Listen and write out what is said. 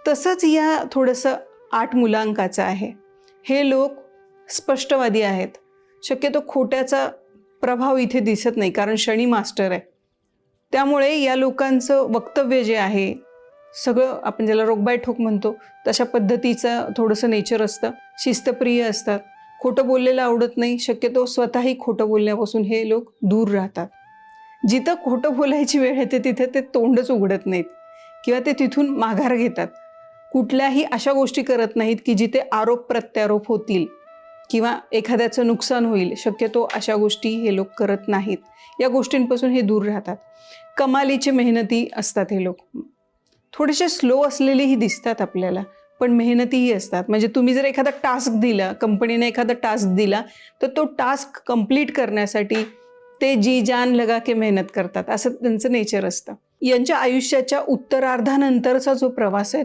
तसंच या थोडंसं 8 मुलांकाचं आहे. हे लोक स्पष्टवादी आहेत. शक्यतो खोट्याचा प्रभाव इथे दिसत नाही, कारण शनी मास्टर आहे. त्यामुळे या लोकांचं वक्तव्य जे आहे सगळं आपण ज्याला रोगबाई ठोक म्हणतो तशा पद्धतीचं थोडंसं नेचर असतं. शिस्तप्रिय असतात. खोटं बोललेलं आवडत नाही. शक्यतो स्वतःही खोटं बोलण्यापासून हे लोक दूर राहतात. जिथं खोटं बोलायची वेळ येते तिथे ते तोंडच उघडत नाहीत किंवा ते तिथून माघार घेतात. कुठल्याही अशा गोष्टी करत नाहीत की जिथे आरोप प्रत्यारोप होतील किंवा एखाद्याचं नुकसान होईल. शक्यतो अशा गोष्टी हे लोक करत नाहीत. या गोष्टींपासून हे दूर राहतात. कमालीचे मेहनती असतात हे लोक. थोडेसे स्लो असलेलेही दिसतात आपल्याला, पण मेहनतीही असतात. म्हणजे तुम्ही जर एखादा टास्क दिला, कंपनीने एखादा टास्क दिला, तर तो टास्क कंप्लीट करण्यासाठी ते जी जान लगा के मेहनत करतात, असं त्यांचं नेचर असतं. यांच्या आयुष्याच्या उत्तरार्धानंतरचा जो प्रवास आहे